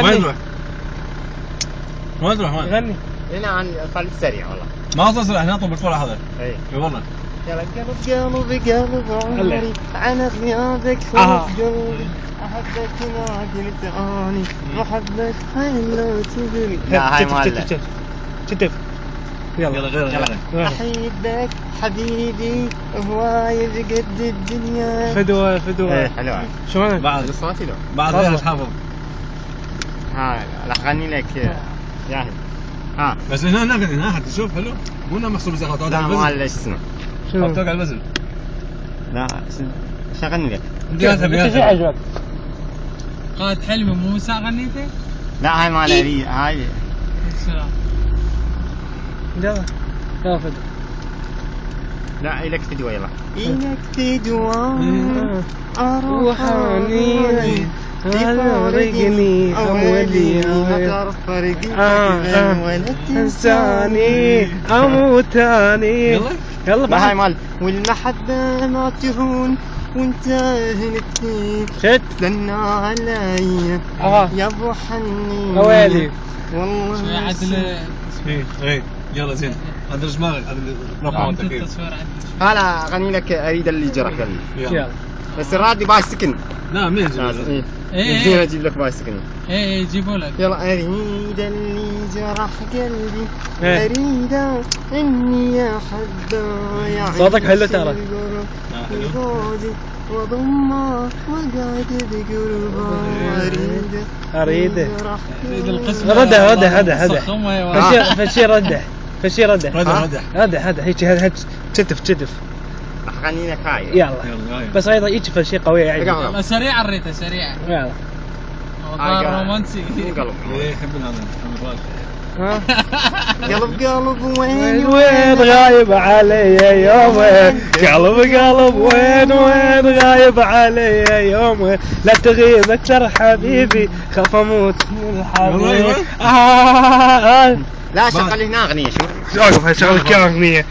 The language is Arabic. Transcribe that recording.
وين تروح؟ وين تروح وين؟ غني هنا عن خليك سريع والله. ما تصلح هنا طب الفرح هذا. اي والله. يلا قلب عمري على غيابك قلبي احبك ما قلت اني محبك حلو تدري. لا هاي مالك. كتف يلا غير. احبك حبيبي هواي بقد الدنيا. فدوة ايه حلوة. شلونك؟ بعد صوتي لو بعد غير حافظ. ها راح اغني لك جاهز. ها بس هنا حتى تشوف حلو. مو انه محسوب زي خطوات لا على البزل. ما ليش اسمه. خطوات على البزل. لا شو اغني لك؟ شو عجبك؟ قائد حلمي موسى غنيته؟ لا هاي مال هاي. السلام. يلا فد. لا إلك فدوة يلا. إلك فدوة روحاني تفارقني أولي ما تعرف فرقي ولا تنساني أموت ثاني. يلا لا هاي مال والمحبة ما تهون وانت هنتين استنى علي يا ابو حنين ويلي والله شوي عدل. ايه يلا زين. هذا دماغك هذا رقم التكييف. هلا اغني لك اريد اللي جرح قلبي. يلا. بس الراديو باي سكن. لا منين ايه ايه اجيب لك باي سكن. ايه يجيبوا لك. يلا اريد اللي جرح قلبي اريد اني احبه. صوتك حلو ترى. وضمه وقعد بقربه اريد القسم. رده فشي رده هيك كتف. اغني لك هاي. يلا بس ايضا هيك فشي قويه يعني. يلا سريع الريته سريع. يلا موضوع رومانسي. قلب ايه يحبون هذا. قلب وين غايب علي يومين. قلب وين غايب علي يومين. لا تغيب اكثر حبيبي خاف اموت من الحبيب. لا شغل هنا اغنيه. شوف شغل اغنيه